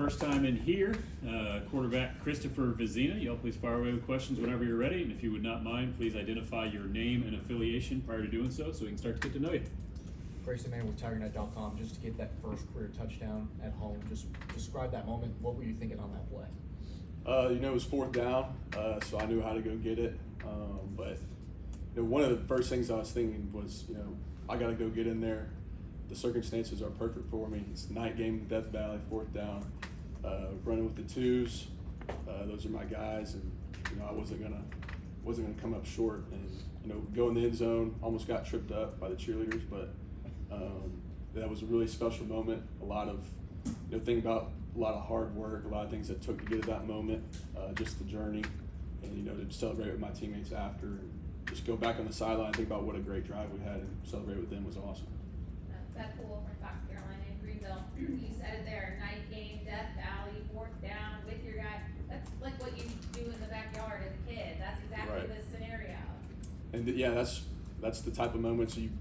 first time in here, quarterback Christopher Vizzina. Y'all please fire away with questions whenever you're ready. And if you would not mind, please identify your name and affiliation prior to doing so we can start to get to know you. Grayson Mann with TigerNet.com. Just to get that first career touchdown at home, just describe that moment. What were you thinking on that play? It was fourth down, so I knew how to go get it. But one of the first things I was thinking was, I got to go get in there. The circumstances are perfect for me. It's night game in Death Valley, fourth down, running with the twos. Those are my guys, and I wasn't gonna come up short. And go in the end zone. Almost got tripped up by the cheerleaders, but that was a really special moment. A lot of think about a lot of hard work, a lot of things that took to get to that moment, just the journey, and to celebrate with my teammates after, and just go back on the sideline and think about what a great drive we had, and celebrate with them was awesome. That pool from Fox Carolina in Greenville, you said it there, night game, Death Valley, fourth down with your guy. That's like what you do in the backyard as a kid. That's exactly Right. this scenario. And yeah, that's the type of moments you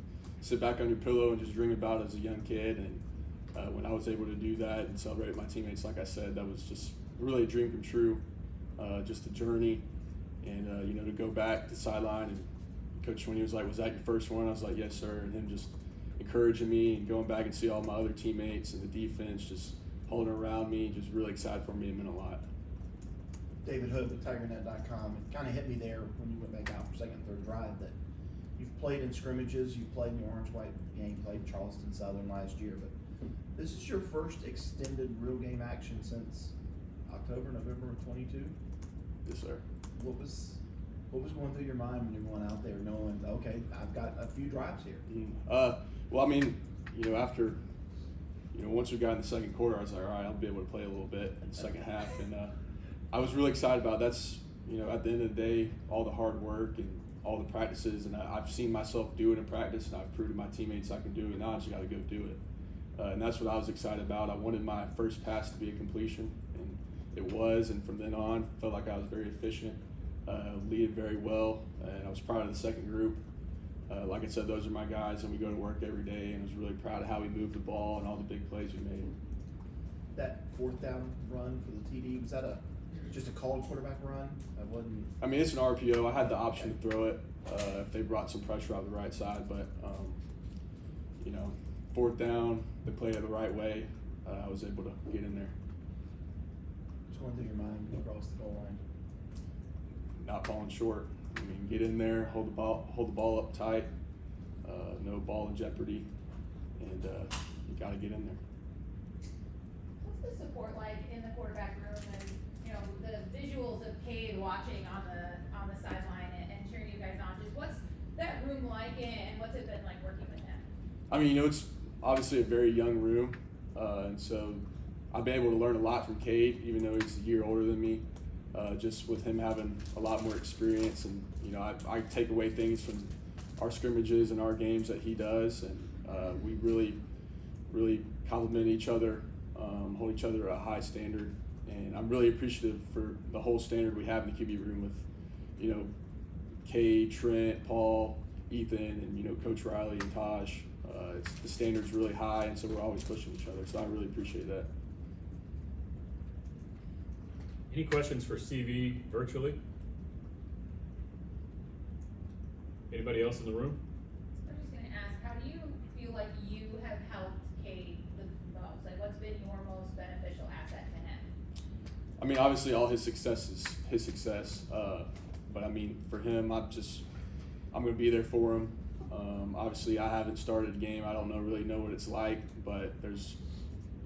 sit back on your pillow and just dream about as a young kid. And when I was able to do that and celebrate with my teammates, like I said, that was just really a dream come true. Just the journey, and to go back to the sideline, and Coach, when he was like, "Was that your first one?" I was like, "Yes, sir." And him just encouraging me and going back and see all my other teammates and the defense just holding around me, just really excited for me. It meant a lot. David Hood with TigerNet.com. It kind of hit me there when you went back out for second and third drive that you've played in scrimmages, you've played in the orange-white game, played Charleston Southern last year, but this is your first extended real game action since October, November of 22? Yes, sir. What was going through your mind when you're going out there knowing, okay, I've got a few drives here? Well, I mean, after, once we got in the second quarter, I was like, all right, I'll be able to play a little bit in the second half. And I was really excited about it. That's, at the end of the day, all the hard work and all the practices. And I've seen myself do it in practice, and I've proved to my teammates I can do it. Now I just got to go do it. And that's what I was excited about. I wanted my first pass to be a completion, and it was. And from then on, felt like I was very efficient, leaded very well, and I was proud of the second group. Like I said, those are my guys, and we go to work every day, and I was really proud of how we moved the ball and all the big plays we made. That fourth down run for the TD, was that just a called quarterback run? I mean, it's an RPO. I had the option to throw it if they brought some pressure out the right side, but fourth down, they played it the right way. I was able to get in there. What's going through your mind when you cross the goal line? Not falling short. I mean, get in there, hold the ball up tight, no ball in jeopardy, and you got to get in there. What's the support like in the quarterback room, and the visuals of Cade watching on the sideline and cheering you guys on? Just what's that room like, and what's it been like working with him? I mean, it's obviously a very young room, and so I've been able to learn a lot from Cade, even though he's a year older than me. Just with him having a lot more experience, and I take away things from our scrimmages and our games that he does, and we really complement each other, hold each other at a high standard, and I'm really appreciative for the whole standard we have in the QB room with Kay, Trent, Paul, Ethan, and Coach Riley and Taj. The standard's really high, and so we're always pushing each other, so I really appreciate that. Any questions for CV virtually? Anybody else in the room? I'm just going to ask, how do you feel like you have helped Cade the most? Like, what's been your most beneficial asset to him? I mean, obviously all his success is his success, but I mean, for him, I'm going to be there for him. Obviously, I haven't started a game. I don't really know what it's like, but there's,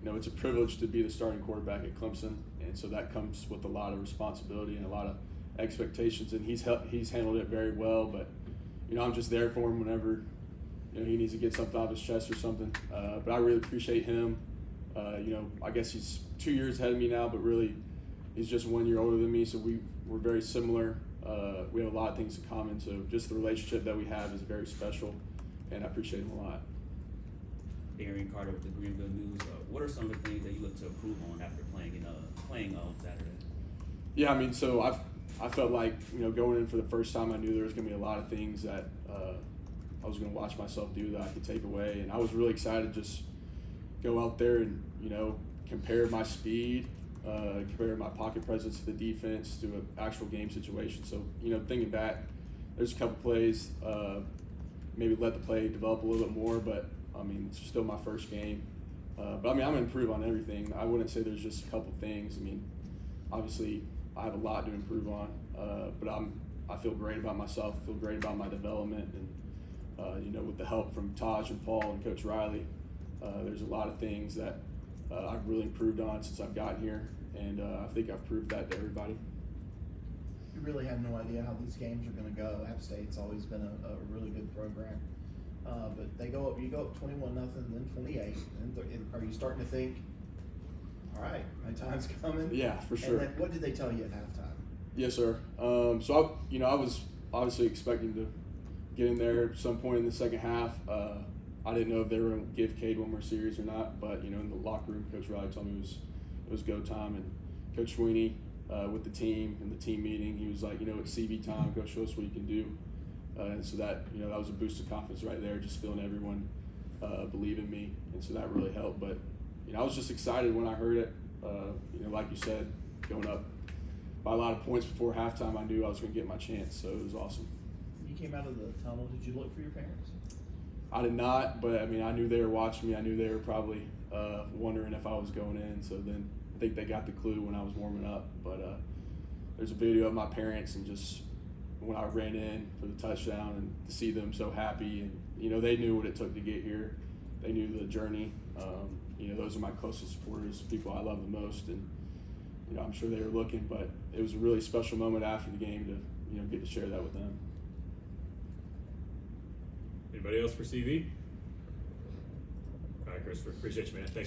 it's a privilege to be the starting quarterback at Clemson, and so that comes with a lot of responsibility and a lot of expectations, and he's handled it very well. But I'm just there for him whenever he needs to get something off his chest or something. But I really appreciate him. I guess he's 2 years ahead of me now, but really he's just 1 year older than me, so we're very similar. We have a lot of things in common, so just the relationship that we have is very special, and I appreciate him a lot. Darian Carter with the Greenville News. What are some of the things that you look to improve on after playing on Saturday? Yeah, I mean, so I felt like going in for the first time, I knew there was going to be a lot of things that I was going to watch myself do that I could take away, and I was really excited to just go out there and compared my speed, compared my pocket presence to the defense to an actual game situation. So, thinking back, there's a couple plays, maybe let the play develop a little bit more, but I mean, it's still my first game. But I mean, I'm gonna improve on everything. I wouldn't say there's just a couple things. I mean, obviously, I have a lot to improve on, but I feel great about myself. Feel great about my development, and with the help from Taj and Paul and Coach Riley, there's a lot of things that I've really improved on since I've gotten here, and I think I've proved that to everybody. You really have no idea how these games are going to go. App State's always been a really good program, but you go up 21-0, then 28, and are you starting to think, all right, my time's coming? Yeah, for sure. And then what did they tell you at halftime? Yes, sir. So I was obviously expecting to get in there at some point in the second half. I didn't know if they were going to give Cade one more series or not, but in the locker room, Coach Riley told me it was go time, and Coach Sweeney with the team in the team meeting, he was like, it's CV time. Go show us what you can do, and so that that was a boost of confidence right there, just feeling everyone believe in me, and so that really helped. But I was just excited when I heard it. Like you said, going up by a lot of points before halftime, I knew I was going to get my chance, so it was awesome. You came out of the tunnel. Did you look for your parents? I did not, but I mean, I knew they were watching me. I knew they were probably wondering if I was going in. So then I think they got the clue when I was warming up. But there's a video of my parents, and just when I ran in for the touchdown, and to see them so happy, and they knew what it took to get here. They knew the journey. Those are my closest supporters, people I love the most, and I'm sure they were looking. But it was a really special moment after the game to get to share that with them. Anybody else for CV? All right, Christopher, appreciate you, man. Thanks.